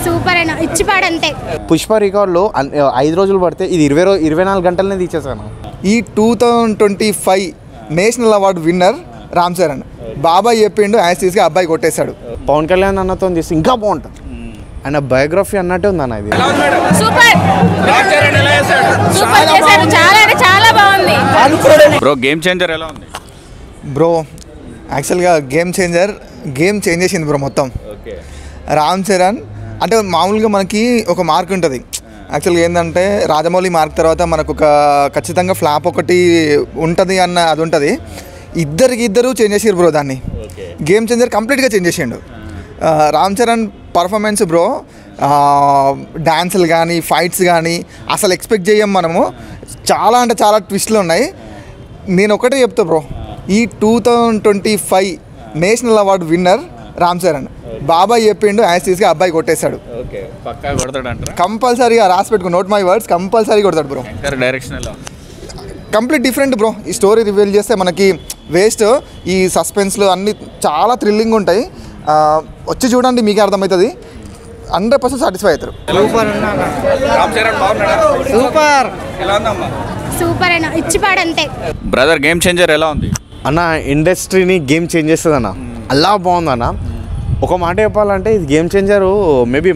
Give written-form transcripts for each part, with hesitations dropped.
Super అయినా ఇచ్చిపాడంతే. పుష్ప రికార్డులో 5 రోజులు పడితే ఇది 24 గంటలనే తీసేసాను. ఈ 2025 national award winner Ram Charan. బాబాయ్ చెప్పిండు యాసిస్గా అబ్బాయి కొట్టేశాడు. పవన్ కళ్యాణ్ అన్నతో తీసి ఇంకా బాగుంటుంది. ఆయన బయోగ్రఫీ అన్నట్టే ఉంది అన్న. ఇది సూపర్ సూపర్ చేశారు, చాలా అంటే చాలా బాగుంది. బ్రో గేమ్ చేంజర్ ఎలా ఉంది బ్రో? యాక్చువల్గా గేమ్ చేంజ్ చేసింది బ్రో మొత్తం. రామ్ చరణ్ అంటే మామూలుగా మనకి ఒక మార్క్ ఉంటుంది. యాక్చువల్గా ఏంటంటే రాజమౌళి మార్క్ తర్వాత మనకు ఒక ఖచ్చితంగా ఫ్లాప్ ఒకటి ఉంటుంది అన్న అది ఉంటుంది. ఇద్దరు చేంజ్ చేసారు బ్రో దాన్ని. గేమ్ చేంజర్ కంప్లీట్గా చేంజ్ చేసిండు రామ్ చరణ్ పర్ఫార్మెన్స్ బ్రో. డ్యాన్సులు కానీ ఫైట్స్ కానీ అసలు ఎక్స్పెక్ట్ చేయం మనము. చాలా అంటే చాలా ట్విస్ట్లు ఉన్నాయి. నేను ఒకటే చెప్తా బ్రో, ఈ 2025 national award winner Ram Charan. బాబాయ్ చెప్పిండు యాసిస్గా అబ్బాయి కొట్టేశాడు. కంపల్సరీగా రాసి పెట్టుకో, నోట్ మై వర్డ్స్, కంపల్సరీ కొడతాడు bro. Direction complete different bro. ఈ స్టోరీ రివీల్ చేస్తే మనకి వేస్ట్. ఈ సస్పెన్స్లు అన్నీ చాలా థ్రిల్లింగ్ ఉంటాయి. వచ్చి చూడండి, మీకే అర్థమవుతుంది. 100% సాటిస్ఫై అవుతారు. సూపర్ సూపర్ అయినా ఇచ్చిపాడంతే. బ్రదర్ గేమ్ చేంజర్ ఎలా ఉంది అన్న? ఇండస్ట్రీని గేమ్ చేంజ్ చేస్తుంది అన్న. అలా బాగుందన్న. ఒక మాట చెప్పాలంటే ఇది గేమ్ చేంజరు మేబీ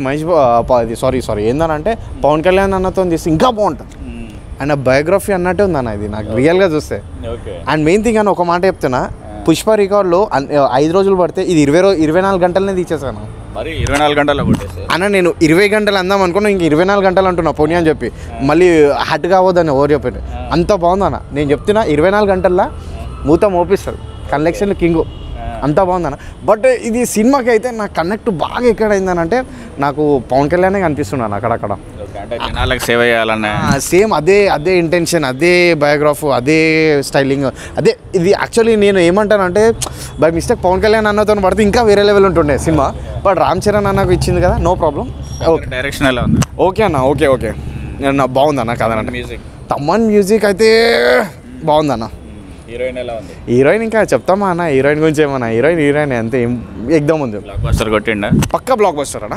సారీ ఏందనంటే పవన్ కళ్యాణ్ అన్నతో తీసి ఇంకా బాగుంటుంది. ఆయన బయోగ్రఫీ అన్నట్టే ఉంది అన్న. ఇది నాకు రియల్గా చూస్తే. అండ్ మెయిన్ థింగ్ అని ఒక మాట చెప్తున్నా, పుష్ప రికార్డులో 5 రోజులు పడితే ఇది 24 గంటలనే తీసేసాను. మరి 24 గంటల్లో అన్న నేను 20 గంటలు అందాం అనుకున్నా, ఇంక 24 గంటలు అంటున్నా పోనీ అని చెప్పి. మళ్ళీ హట్ కావద్దని ఎవరు చెప్పారు. అంత బాగుందన్న. నేను చెప్తున్నా 24 గంటల్లో మూత మోపిస్తాడు. కలెక్షన్లు కింగు. అంత బాగుందన్న. బట్ ఇది సినిమాకి అయితే నాకు కనెక్ట్ బాగా ఎక్కడైందని అంటే నాకు పవన్ కళ్యాణే కనిపిస్తున్నాను అక్కడక్కడ. సేవ చేయాలన్న సేమ్ అదే ఇంటెన్షన్, అదే బయోగ్రాఫ్, అదే స్టైలింగ్, అదే. ఇది యాక్చువల్లీ నేను ఏమంటానంటే బై మిస్టేక్ పవన్ కళ్యాణ్ అన్నతో పడితే ఇంకా వేరే లెవెల్ ఉంటుండే సినిమా. బట్ రామ్ చరణ్ అన్నకు ఇచ్చింది కదా, నో ప్రాబ్లం. ఓకే డైరెక్షన్ ఎలా ఉంది? ఓకే అన్న. ఓకే బాగుందన్న. కదనంటే మ్యూజిక్, తమ్మన్ మ్యూజిక్ అయితే బాగుందన్న. హీరోయిన్ ఎలా ఉంది? హీరోయిన్ ఇంకా చెప్తామా అన్న? హీరోయిన్ గురించి ఏమన్నా? హీరోయిన్ అంతే ఎగ్దాం ఉంది. బ్లాక్ బస్టర్ కొట్టిండా? పక్కా బ్లాక్ బస్టర్ అన్న.